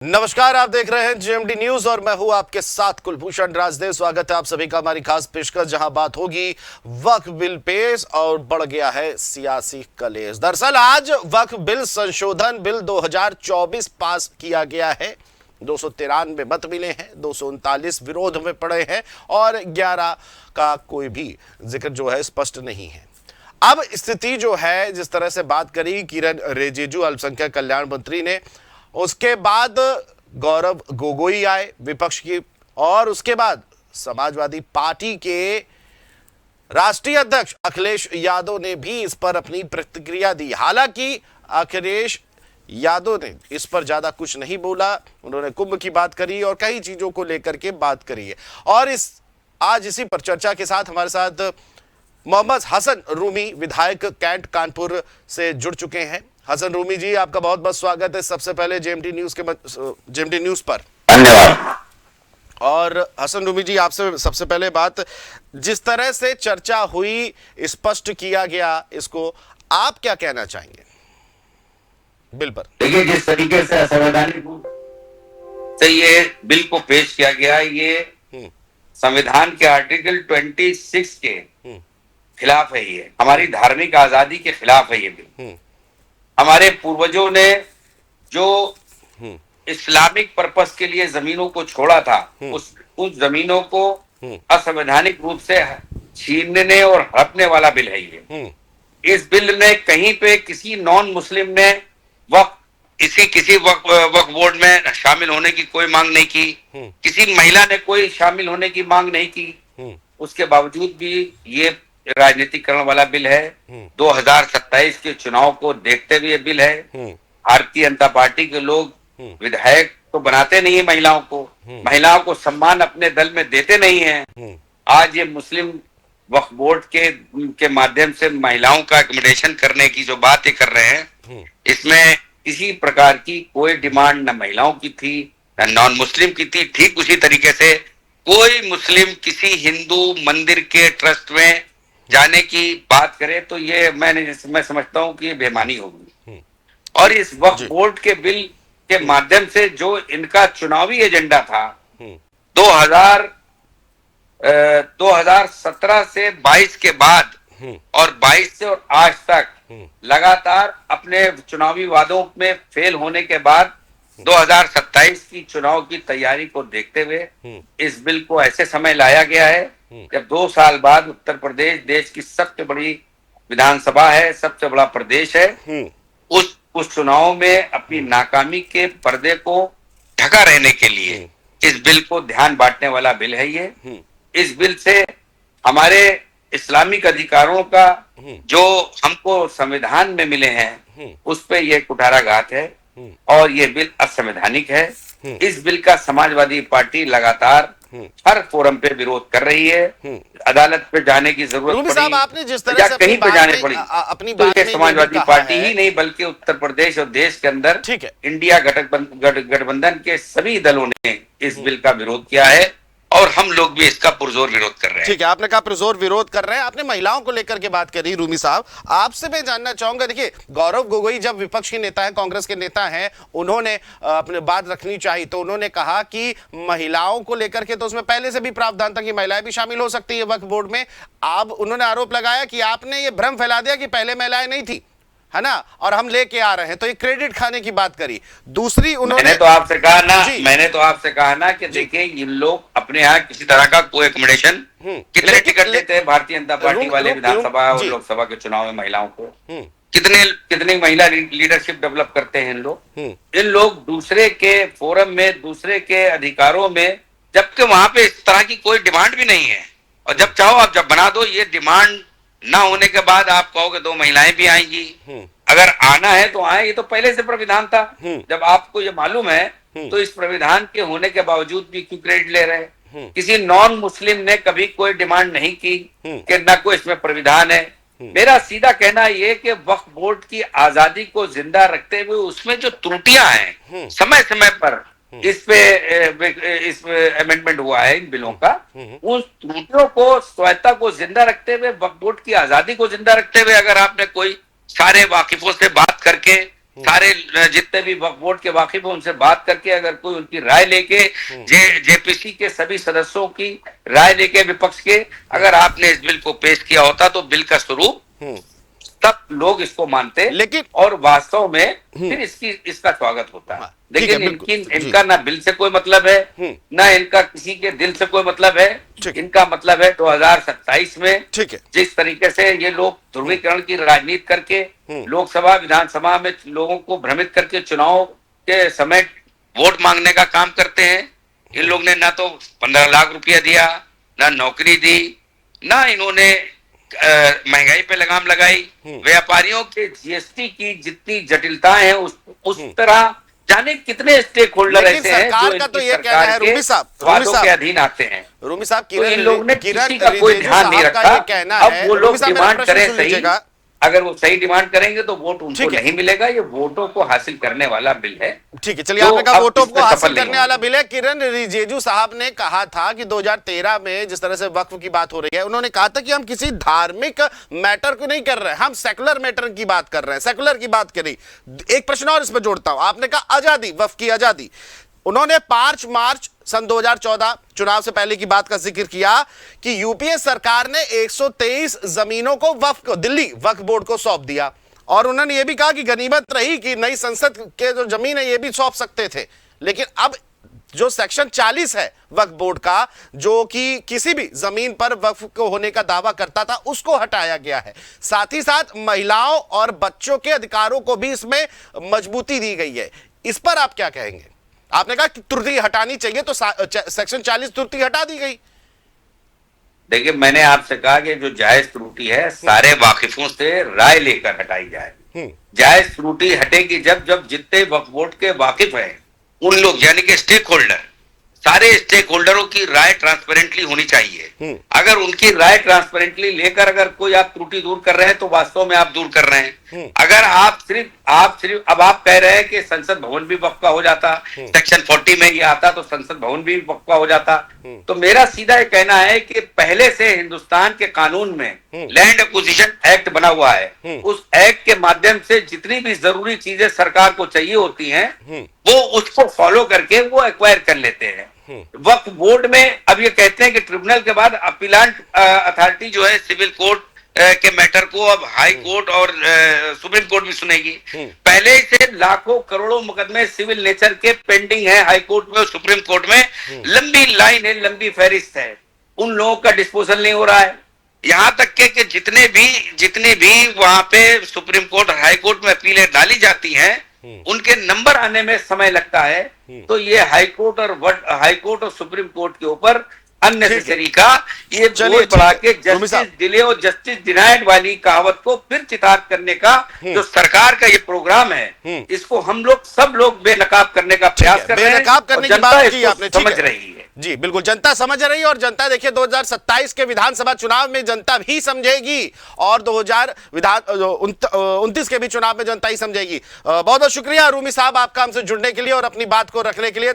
नमस्कार, आप देख रहे हैं जेएमडी न्यूज और मैं हूं आपके साथ कुलभूषण राजदेव। स्वागत है आप सभी का हमारी खास पेशकश, जहां बात होगी वक्फ बिल पेश और बढ़ गया है सियासी कलेश। दरअसल आज वक्फ बिल संशोधन बिल 2024 पास किया गया है। 293 मत मिले हैं, 239 विरोध में पड़े हैं और 11 का कोई भी जिक्र जो है स्पष्ट नहीं है। अब स्थिति जो है, जिस तरह से बात करी किरण रिजिजू अल्पसंख्यक कल्याण मंत्री ने, उसके बाद गौरव गोगोई आए विपक्ष की, और उसके बाद समाजवादी पार्टी के राष्ट्रीय अध्यक्ष अखिलेश यादव ने भी इस पर अपनी प्रतिक्रिया दी। हालांकि अखिलेश यादव ने इस पर ज्यादा कुछ नहीं बोला, उन्होंने कुंभ की बात करी और कई चीजों को लेकर के बात करी है। और आज इसी पर चर्चा के साथ हमारे साथ मोहम्मद हसन रूमी विधायक कैंट कानपुर से जुड़ चुके हैं। हसन रूमी जी, आपका बहुत बहुत स्वागत है सबसे पहले जेएमडी न्यूज पर। धन्यवाद। और हसन रूमी जी, आपसे सबसे पहले बात, जिस तरह से चर्चा हुई, स्पष्ट किया गया, इसको आप क्या कहना चाहेंगे बिल पर? देखिए, जिस तरीके से असंवैधानिक से ये बिल को पेश किया गया, ये संविधान के आर्टिकल 26 के खिलाफ है। ये हमारी धार्मिक आजादी के खिलाफ है। ये बिल हमारे पूर्वजों ने जो इस्लामिक पर्पस के लिए जमीनों को छोड़ा था, उस जमीनों को असंवैधानिक रूप से छीनने और हड़पने वाला बिल है ये। इस बिल में कहीं पे किसी नॉन मुस्लिम ने किसी वक्फ बोर्ड में शामिल होने की कोई मांग नहीं की, किसी महिला ने कोई शामिल होने की मांग नहीं की। उसके बावजूद भी ये राजनीतिकरण वाला बिल है। 2027 के चुनाव को देखते हुए बिल है। भारतीय जनता पार्टी के लोग विधायक तो बनाते नहीं है महिलाओं को सम्मान अपने दल में देते नहीं है। आज ये मुस्लिम वक्फ बोर्ड के माध्यम से महिलाओं का एकोमोडेशन करने की जो बातें कर रहे हैं, इसमें किसी प्रकार की कोई डिमांड न महिलाओं की थी न नॉन मुस्लिम की थी। ठीक उसी तरीके से कोई मुस्लिम किसी हिंदू मंदिर के ट्रस्ट में जाने की बात करे तो ये मैं समझता हूं कि ये बेईमानी होगी। और इस वक्फ बोर्ड के बिल के माध्यम से जो इनका चुनावी एजेंडा था, 2017 से 22 के बाद और 22 से और आज तक लगातार अपने चुनावी वादों में फेल होने के बाद 2027 की चुनाव की तैयारी को देखते हुए इस बिल को ऐसे समय लाया गया है जब 2 साल बाद उत्तर प्रदेश देश की सबसे बड़ी विधानसभा है, सबसे बड़ा प्रदेश है। उस चुनाव में अपनी नाकामी के पर्दे को ढका रहने के लिए इस बिल को ध्यान बांटने वाला बिल है ये। इस बिल से हमारे इस्लामिक अधिकारों का जो हमको संविधान में मिले हैं, उस पे ये कुठाराघात है और ये बिल असंवैधानिक है। इस बिल का समाजवादी पार्टी लगातार हर फोरम पे विरोध कर रही है। अदालत पे जाने की जरूरत पड़ी, आपने जिस तरह से कहीं पे जाने पड़ी, तो ये समाजवादी पार्टी ही नहीं बल्कि उत्तर प्रदेश और देश के अंदर इंडिया गठबंधन के सभी दलों ने इस बिल का विरोध किया है और हम लोग भी इसका पुरजोर विरोध कर रहे हैं। ठीक है, आपने कहा पुरजोर विरोध कर रहे हैं। आपने महिलाओं को लेकर के बात करी। रूमी साहब, आपसे मैं जानना चाहूंगा, देखिए गौरव गोगोई जब विपक्ष के नेता हैं, कांग्रेस के नेता हैं, उन्होंने अपने बात रखनी चाहिए तो उन्होंने कहा कि महिलाओं को लेकर के तो उसमें पहले से भी प्रावधान था कि महिलाएं भी शामिल हो सकती है वक्फ बोर्ड में। अब उन्होंने आरोप लगाया कि आपने ये भ्रम फैला दिया कि पहले महिलाएं नहीं थी, है ना, और हम लेके आ रहे हैं, तो ये क्रेडिट खाने की बात करी। दूसरी मैंने तो आपसे कहा ना कि देखिए, ये लोग अपने यहाँ किसी तरह का कोई एकोमोडेशन कितने टिकट देते हैं भारतीय जनता पार्टी वाले विधानसभा और लोकसभा के चुनाव में महिलाओं को, कितनी महिला लीडरशिप डेवलप करते हैं इन लोग दूसरे के फोरम में, दूसरे के अधिकारों में, जबकि वहां पे इस तरह की कोई डिमांड भी नहीं है। और जब चाहो आप जब बना दो, ये डिमांड ना होने के बाद आप कहोगे 2 महिलाएं भी आएंगी। अगर आना है तो आए, ये तो पहले से प्राविधान था। जब आपको ये मालूम है तो इस प्राविधान के होने के बावजूद भी क्यों क्रेडिट ले रहे हैं? किसी नॉन मुस्लिम ने कभी कोई डिमांड नहीं की कि ना कोई इसमें प्राविधान है। मेरा सीधा कहना ये कि वक्फ बोर्ड की आजादी को जिंदा रखते हुए उसमें जो त्रुटियां हैं समय समय पर इस पे अमेंडमेंट हुआ है इन बिलों का, उस त्रुटियों को, स्वायत्ता को जिंदा रखते हुए, वक्फ बोर्ड की आजादी को जिंदा रखते हुए अगर आपने कोई सारे वाकिफों से बात करके सारे जितने भी वक्फ बोर्ड के वाकिफ हैं उनसे बात करके अगर कोई उनकी राय लेके जेपीसी के सभी सदस्यों की राय लेके विपक्ष के अगर आपने इस बिल को पेश किया होता तो बिल का स्वरूप तब लोग इसको मानते लेकिन और वास्तव में फिर इसका स्वागत होता है। लेकिन इनका ना बिल से कोई मतलब है ना इनका किसी के दिल से कोई मतलब है। इनका मतलब है 2027 में जिस तरीके से ये लोग ध्रुवीकरण की राजनीति करके लोकसभा विधानसभा में लोगों को भ्रमित करके चुनाव के समय वोट मांगने का काम करते हैं। इन लोग ने ना तो 15 लाख रुपया दिया, ना नौकरी दी, ना इन्होंने महंगाई पे लगाम लगाई। व्यापारियों के जीएसटी की जितनी जटिलताएं हैं उस तरह जाने कितने स्टेक होल्डर ऐसे हैं जो का तो ये कहना है रूमी साहब के अधीन आते हैं। रूमी साहब तो इन लोगों ने किसी का कोई ध्यान नहीं रखा। अब वो लोग डिमांड करें सही, अगर वो सही डिमांड करेंगे तो वोट उनको नहीं मिलेगा। ये वोटों को हासिल करने वाला बिल है। ठीक है, चलिए आपने कहा वोटों को हासिल करने वाला बिल है। किरण रिजिजू साहब ने कहा था कि 2013 में जिस तरह से वक्फ की बात हो रही है, उन्होंने कहा था कि हम किसी धार्मिक मैटर को नहीं कर रहे हैं, हम सेकुलर मैटर की बात कर रहे हैं, सेकुलर की बात करी। एक प्रश्न और इसमें जोड़ता हूं, आपने कहा आजादी, वक्फ की आजादी। उन्होंने 5 मार्च सन 2014 चुनाव से पहले की बात का जिक्र किया कि यूपीए सरकार ने 123 जमीनों को दिल्ली वक्फ बोर्ड को सौंप दिया और उन्होंने यह भी कहा कि गनीमत रही कि नई संसद के जो जमीन है ये भी सौंप सकते थे। लेकिन अब जो सेक्शन 40 है वक्फ बोर्ड का, जो कि किसी भी जमीन पर वक्फ को होने का दावा करता था, उसको हटाया गया है। साथ ही साथ महिलाओं और बच्चों के अधिकारों को भी इसमें मजबूती दी गई है। इस पर आप क्या कहेंगे? आपने कहा कि त्रुटि हटानी चाहिए तो सेक्शन 40 त्रुटि हटा दी गई। देखिए, मैंने आपसे कहा कि जो जायज त्रुटि है सारे वाकिफों से राय लेकर हटाई जाए। जायज त्रुटि हटेगी जब जितने वक्फ बोर्ड के वाकिफ हैं उन लोग यानी कि स्टेक होल्डर, सारे स्टेक होल्डरों की राय ट्रांसपेरेंटली होनी चाहिए। अगर उनकी राय ट्रांसपेरेंटली लेकर अगर कोई आप त्रुटि दूर कर रहे हैं तो वास्तव में आप दूर कर रहे हैं। अगर आप सिर्फ अब आप कह रहे हैं कि संसद भवन भी वक्फ का हो जाता, सेक्शन 40 में ये आता तो संसद भवन भी वक्फ का हो जाता। तो मेरा सीधा ये कहना है कि पहले से हिंदुस्तान के कानून में लैंड एक्विजिशन एक्ट बना हुआ है। उस एक्ट के माध्यम से जितनी भी जरूरी चीजें सरकार को चाहिए होती हैं वो उसको फॉलो करके वो एक्वायर कर लेते हैं। वक्फ बोर्ड में अब ये कहते हैं कि ट्रिब्यूनल के बाद अपीलांट अथॉरिटी जो है सिविल कोर्ट के मैटर को अब हाई कोर्ट और सुप्रीम कोर्ट भी सुनेगी। पहले से लाखों करोड़ों मुकदमे सिविल नेचर के पेंडिंग है हाई कोर्ट में और सुप्रीम कोर्ट में। लंबी लाइन है, लंबी फहरिस्त है, उन लोगों का डिस्पोजल नहीं हो रहा है। यहाँ तक के कि जितने भी वहां पे सुप्रीम कोर्ट हाई कोर्ट में अपीलें डाली जाती हैं उनके नंबर आने में समय लगता है। तो ये हाई कोर्ट और सुप्रीम कोर्ट के ऊपर अननेसेसरी का ये बोझ बढ़ा के जस्टिस डिले और जस्टिस डिनाइड वाली कहावत को फिर चितार्थ करने का जो सरकार का ये प्रोग्राम है, इसको हम लोग सब लोग बेनकाब करने का प्रयास कर रहे हैं। बेनकाब करने की बात की आपने, समझ रही है। जी बिल्कुल, जनता समझ रही है और जनता देखिए 2027 के विधानसभा चुनाव में जनता भी समझेगी और 2029 के भी चुनाव में जनता ही समझेगी। बहुत बहुत शुक्रिया रूमी साहब आपका हमसे जुड़ने के लिए और अपनी बात को रखने के लिए।